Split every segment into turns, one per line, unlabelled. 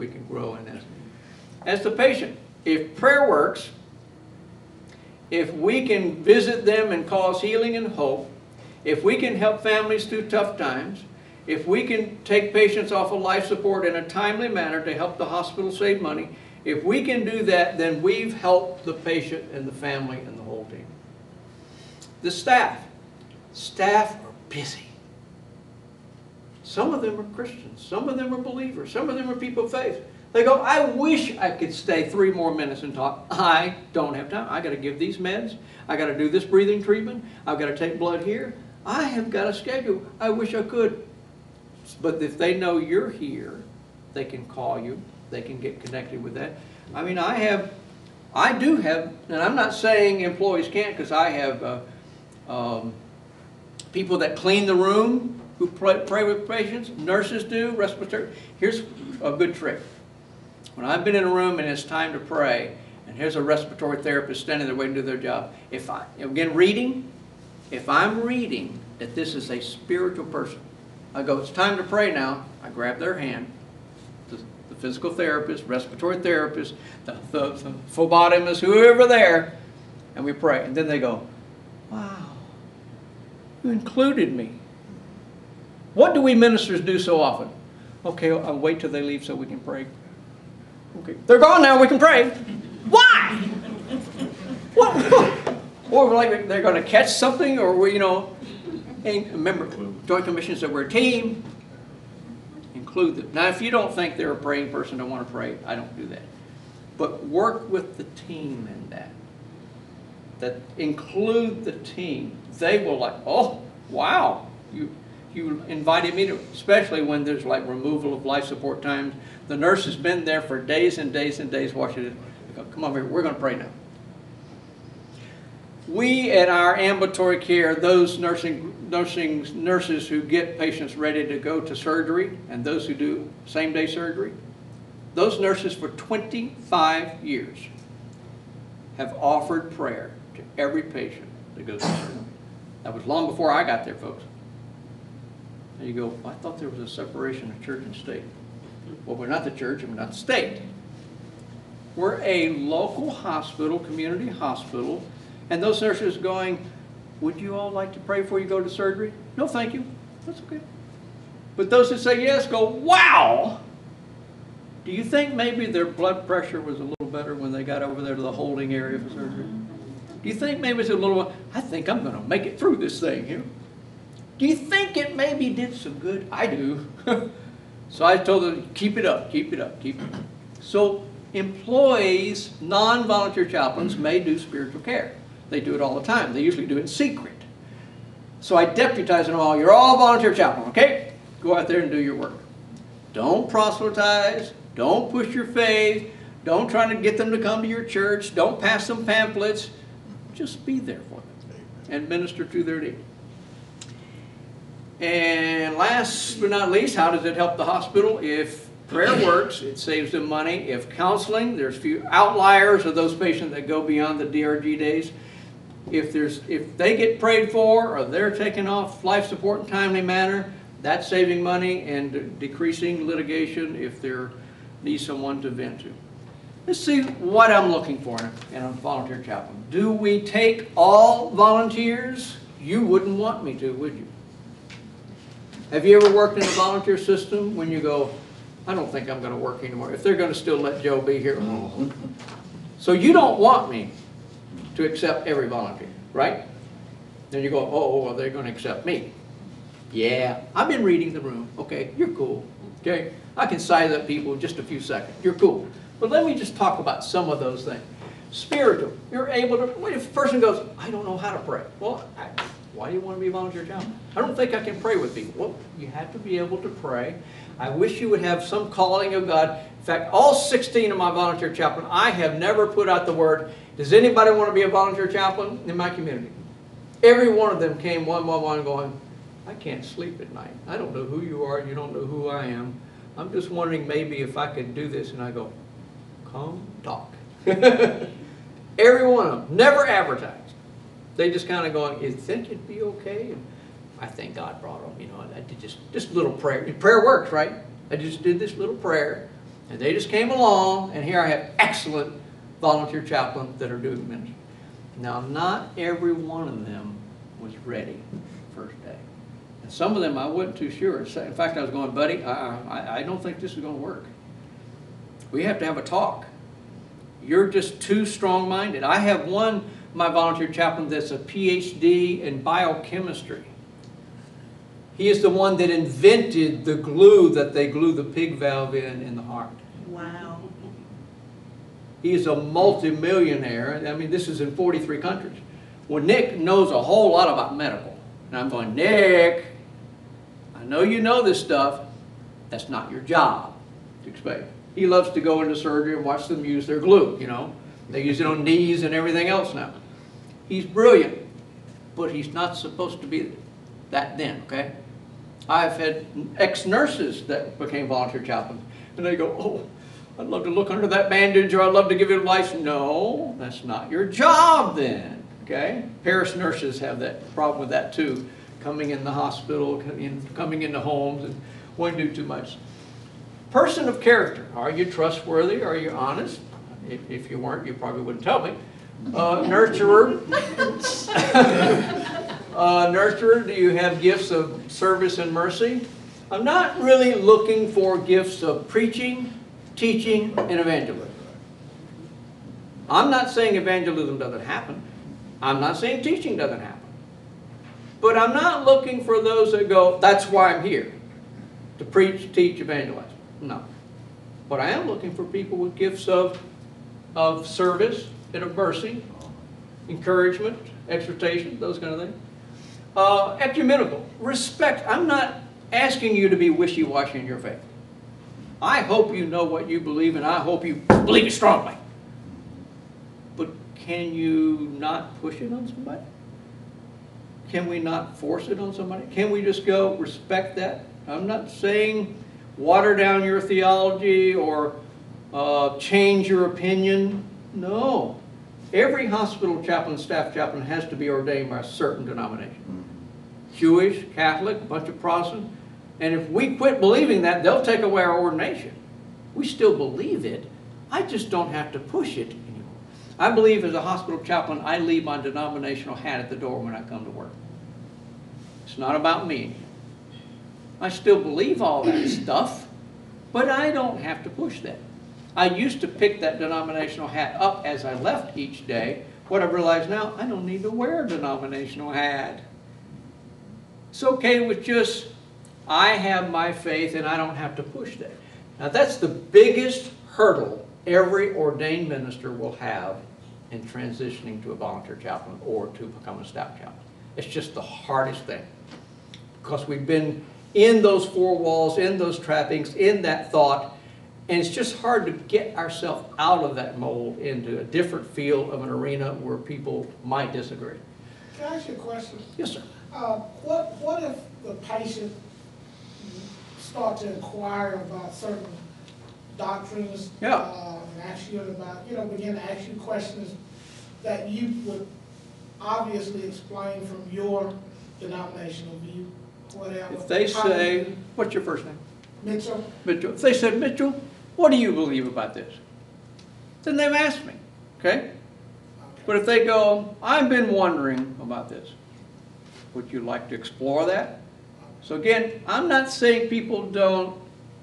we can grow in this. As the patient, if prayer works, if we can visit them and cause healing and hope, if we can help families through tough times, if we can take patients off of life support in a timely manner to help the hospital save money, if we can do that, then we've helped the patient and the family and the whole team. The staff. Staff are busy. Some of them are Christians. Some of them are believers. Some of them are people of faith. They go, I wish I could stay 3 more minutes and talk. I don't have time. I got to give these meds. I got to do this breathing treatment. I've got to take blood here. I have got a schedule. I wish I could. But if they know you're here, they can call you. They can get connected with that. I mean, I do have, and I'm not saying employees can't, because I have people that clean the room who pray with patients. Nurses do, respiratory. Here's a good trick. When I've been in a room and it's time to pray, and here's a respiratory therapist standing there waiting to do their job. If I'm reading that this is a spiritual person, I go, it's time to pray now. I grab their hand, the physical therapist, respiratory therapist, the phlebotomist, whoever there, and we pray. And then they go, wow, you included me. What do we ministers do so often? Okay, I'll wait till they leave so we can pray. Okay, they're gone now, we can pray. Why? What? Or like they're going to catch something, or we, and remember, Joint Commission said we're a team. Include them. Now, if you don't think they're a praying person, don't want to pray, I don't do that. But work with the team in that. That include the team. They will like, oh, wow, you invited me to, especially when there's like removal of life support times. The nurse has been there for days and days and days watching it. Go, come on, we're going to pray now. We at our ambulatory care, those nurses who get patients ready to go to surgery, and those who do same-day surgery, those nurses for 25 years have offered prayer to every patient that goes to surgery. That was long before I got there, folks. And you go, I thought there was a separation of church and state. Well, we're not the church and we're not the state. We're a local hospital, community hospital, and those nurses going, would you all like to pray before you go to surgery? No, thank you. That's okay. But those that say yes go, wow! Do you think maybe their blood pressure was a little better when they got over there to the holding area for surgery? Do you think maybe it's a little, I think I'm going to make it through this thing here. Do you think it maybe did some good? I do. So I told them, keep it up, keep it up, keep it up. So employees, non-volunteer chaplains, may do spiritual care. They do it all the time. They usually do it in secret. So I deputize them all. You're all volunteer chaplain, okay? Go out there and do your work. Don't proselytize. Don't push your faith. Don't try to get them to come to your church. Don't pass them pamphlets. Just be there for them and minister to their need. And last but not least, how does it help the hospital? If prayer works, it saves them money. If counseling, there's few outliers of those patients that go beyond the D.R.G days. If they get prayed for, or they're taken off life support in a timely manner, that's saving money and decreasing litigation if there needs someone to vent to. Let's see what I'm looking for in a volunteer chaplain. Do we take all volunteers? You wouldn't want me to, would you? Have you ever worked in a volunteer system when you go, I don't think I'm going to work anymore, if they're going to still let Joe be here? So you don't want me to accept every volunteer, right? Then you go, oh, well, they're going to accept me. Yeah, I've been reading the room. Okay, you're cool. Okay, I can size up people in just a few seconds. You're cool. But let me just talk about some of those things. Spiritual. You're able to, wait, if a person goes, I don't know how to pray. Well, why do you want to be a volunteer chaplain? I don't think I can pray with people. Well, you have to be able to pray. I wish you would have some calling of God. In fact, all 16 of my volunteer chaplains, I have never put out the word, does anybody want to be a volunteer chaplain in my community? Every one of them came one by one going, I can't sleep at night. I don't know who you are. You don't know who I am. I'm just wondering maybe if I could do this. And I go, come talk. Every one of them, never advertised. They just kind of going, you think it'd be okay? And I think God brought them, you know, I did just little prayer. Prayer works, right? I just did this little prayer. And they just came along, and here I have excellent volunteer chaplains that are doing ministry. Now, not every one of them was ready first day. And some of them I wasn't too sure. In fact, I was going, buddy, I don't think this is going to work. We have to have a talk. You're just too strong-minded. I have my volunteer chaplain that's a PhD in biochemistry. He is the one that invented the glue that they glue the pig valve in the heart.
Wow.
He is a multimillionaire. I mean, this is in 43 countries. Well, Nick knows a whole lot about medical. And I'm going, Nick, I know you know this stuff. That's not your job to explain. He loves to go into surgery and watch them use their glue, you know. They use it on knees and everything else now. He's brilliant, but he's not supposed to be that then, okay? I've had ex-nurses that became volunteer chaplains, and they go, oh, I'd love to look under that bandage, or I'd love to give you advice. No, that's not your job then, okay? Paris nurses have that problem with that too, coming in the hospital, coming into homes, and won't do too much. Person of character. Are you trustworthy? Are you honest? If you weren't, you probably wouldn't tell me. Nurturer. Nurturer, do you have gifts of service and mercy? I'm not really looking for gifts of preaching, teaching, and evangelism. I'm not saying evangelism doesn't happen. I'm not saying teaching doesn't happen. But I'm not looking for those that go, that's why I'm here, to preach, teach, evangelize. No. But I am looking for people with gifts of service and of mercy, encouragement, exhortation, those kind of things. Ecumenical, respect. I'm not asking you to be wishy-washy in your faith. I hope you know what you believe, and I hope you believe it strongly. But can you not push it on somebody? Can we not force it on somebody? Can we just go, respect that? I'm not saying water down your theology or change your opinion. No. Every hospital chaplain, staff chaplain has to be ordained by a certain denomination. Jewish, Catholic, a bunch of Protestant. And if we quit believing that, they'll take away our ordination. We still believe it. I just don't have to push it anymore. I believe as a hospital chaplain, I leave my denominational hat at the door when I come to work. It's not about me. I still believe all that stuff, but I don't have to push that. I used to pick that denominational hat up as I left each day. What I've realized now, I don't need to wear a denominational hat. It's okay with just, I have my faith and I don't have to push that. Now that's the biggest hurdle every ordained minister will have in transitioning to a volunteer chaplain or to become a staff chaplain. It's just the hardest thing. Because we've been in those four walls, in those trappings, in that thought, and it's just hard to get ourselves out of that mold into a different field of an arena where people might disagree.
Can I ask you a question?
Yes, sir.
What if the patient start to inquire about certain doctrines?
Yeah.
And ask you about, begin to ask you questions that you would obviously explain from your denominational view, whatever.
If they say, what's your first name?
Mitchell.
Mitchell. If they said, Mitchell, what do you believe about this? Then they've asked me, okay? But if they go, I've been wondering about this, would you like to explore that? So again, I'm not saying people don't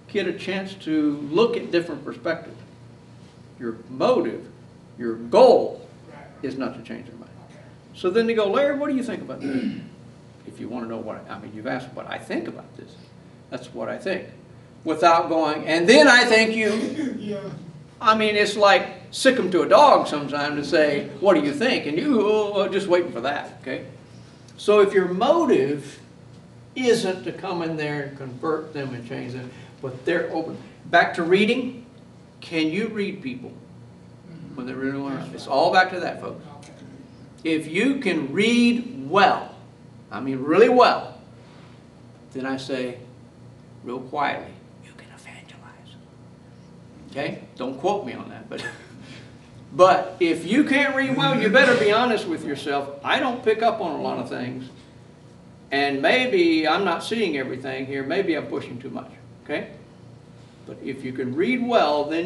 get a chance to look at different perspectives. Your motive, your goal is not to change their mind. So then they go, Larry, what do you think about this? If you want to know what, you've asked what I think about this. That's what I think. Without going, and then I think you.
Yeah.
It's like sick 'em to a dog sometimes to say, what do you think? And you just waiting for that, okay? So if your motive isn't to come in there and convert them and change them, but they're open. Back to reading, can you read people when they really want to? It's all back to that, folks. If you can read well, really well, then I say, real quietly, you can evangelize. Okay? Don't quote me on that, but if you can't read well, you better be honest with yourself. I don't pick up on a lot of things, and maybe I'm not seeing everything here. Maybe I'm pushing too much, okay? But if you can read well, then